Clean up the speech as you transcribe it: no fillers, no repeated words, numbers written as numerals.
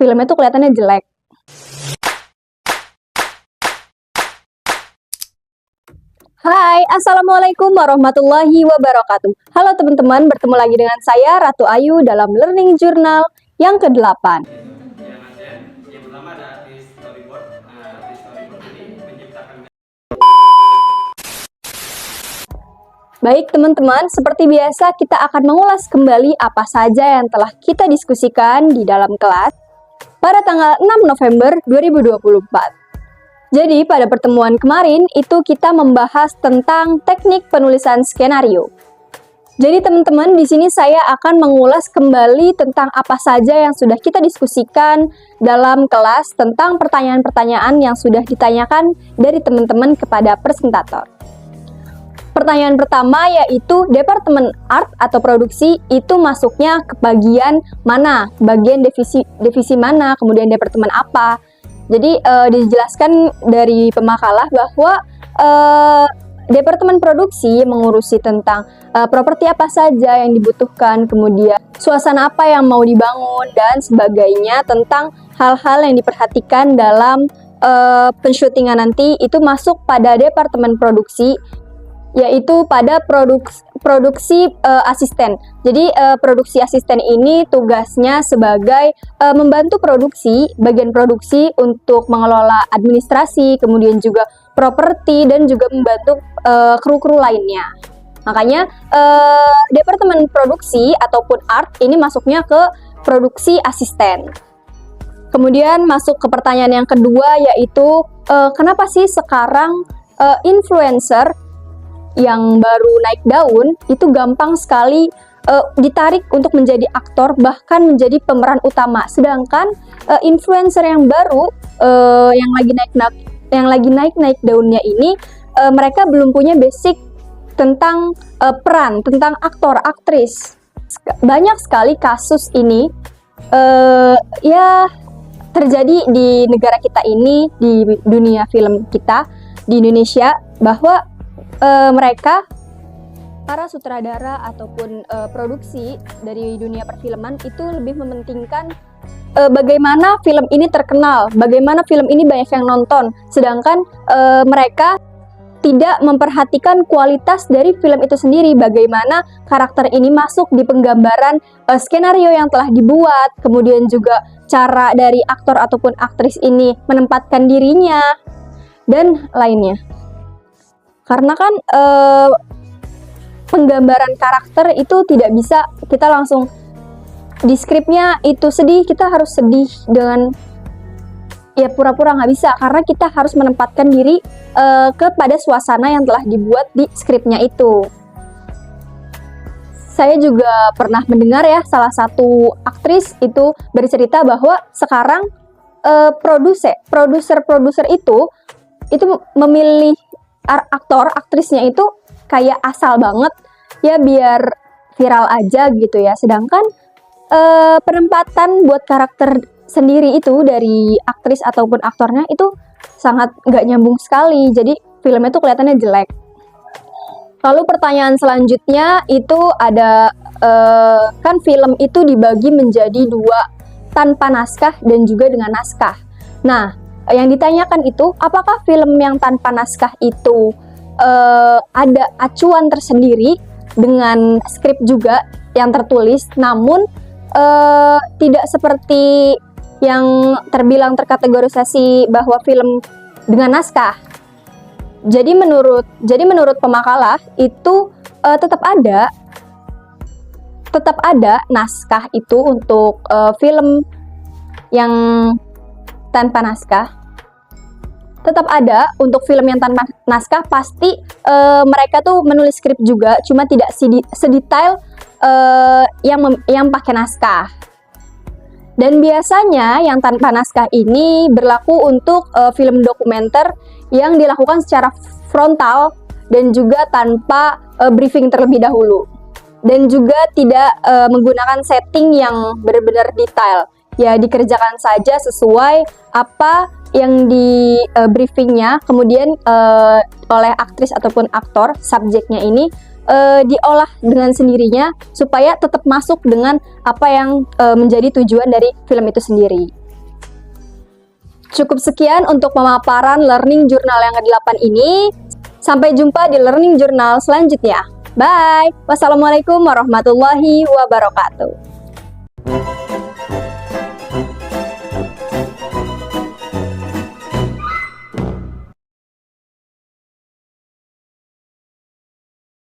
filmnya tuh kelihatannya jelek. Hai, Assalamualaikum warahmatullahi wabarakatuh. Halo teman-teman, bertemu lagi dengan saya Ratu Ayu dalam Learning Journal yang ke-8. Yang pertama ada di storyboard. Di storyboard ini menciptakan. Baik teman-teman, seperti biasa kita akan mengulas kembali apa saja yang telah kita diskusikan di dalam kelas pada tanggal 6 November 2024. Jadi pada pertemuan kemarin itu kita membahas tentang teknik penulisan skenario. Jadi teman-teman, di sini saya akan mengulas kembali tentang apa saja yang sudah kita diskusikan dalam kelas tentang pertanyaan-pertanyaan yang sudah ditanyakan dari teman-teman kepada presentator. Pertanyaan pertama yaitu Departemen Art atau Produksi itu masuknya ke bagian mana? Bagian divisi mana? Kemudian departemen apa? Jadi dijelaskan dari pemakalah bahwa Departemen Produksi mengurusi tentang properti apa saja yang dibutuhkan, kemudian suasana apa yang mau dibangun, dan sebagainya tentang hal-hal yang diperhatikan dalam pensyutingan nanti itu masuk pada Departemen Produksi, yaitu pada produksi asisten. Jadi produksi asisten ini tugasnya sebagai membantu produksi, bagian produksi untuk mengelola administrasi, kemudian juga properti, dan juga membantu kru-kru lainnya. Makanya Departemen Produksi ataupun Art ini masuknya ke produksi asisten. Kemudian masuk ke pertanyaan yang kedua yaitu kenapa sih sekarang influencer yang baru naik daun itu gampang sekali ditarik untuk menjadi aktor, bahkan menjadi pemeran utama, sedangkan influencer yang baru yang lagi naik daunnya ini mereka belum punya basic tentang peran, tentang aktor, aktris. Banyak sekali kasus ini ya terjadi di negara kita ini, di dunia film kita di Indonesia, bahwa mereka para sutradara ataupun produksi dari dunia perfilman itu lebih mementingkan bagaimana film ini terkenal, bagaimana film ini banyak yang nonton, sedangkan mereka tidak memperhatikan kualitas dari film itu sendiri, bagaimana karakter ini masuk di penggambaran skenario yang telah dibuat, kemudian juga cara dari aktor ataupun aktris ini menempatkan dirinya, dan lainnya. Karena kan penggambaran karakter itu tidak bisa kita langsung di skripnya itu sedih, kita harus sedih dengan ya pura-pura nggak bisa, karena kita harus menempatkan diri kepada suasana yang telah dibuat di skripnya itu. Saya juga pernah mendengar ya, salah satu aktris itu bercerita bahwa sekarang produser itu memilih aktor, aktrisnya itu kayak asal banget ya, biar viral aja gitu ya. Sedangkan penempatan buat karakter sendiri itu dari aktris ataupun aktornya itu sangat nggak nyambung sekali. Jadi filmnya tuh kelihatannya jelek. Lalu pertanyaan selanjutnya itu ada kan film itu dibagi menjadi dua, tanpa naskah dan juga dengan naskah. Nah, yang ditanyakan itu, apakah film yang tanpa naskah itu ada acuan tersendiri dengan skrip juga yang tertulis, namun tidak seperti yang terbilang terkategorisasi bahwa film dengan naskah. Jadi menurut pemakalah itu tetap ada naskah itu untuk film yang tanpa naskah. Tetap ada untuk film yang tanpa naskah, pasti mereka tuh menulis skrip juga, cuma tidak sedetail yang pakai naskah. Dan biasanya yang tanpa naskah ini berlaku untuk film dokumenter yang dilakukan secara frontal dan juga tanpa briefing terlebih dahulu, dan juga tidak menggunakan setting yang benar-benar detail. Ya, dikerjakan saja sesuai apa yang di briefingnya, kemudian oleh aktris ataupun aktor, subjeknya ini diolah dengan sendirinya supaya tetap masuk dengan apa yang menjadi tujuan dari film itu sendiri. Cukup sekian untuk pemaparan learning journal yang ke-8 ini. Sampai jumpa di learning journal selanjutnya. Bye. Wassalamualaikum warahmatullahi wabarakatuh.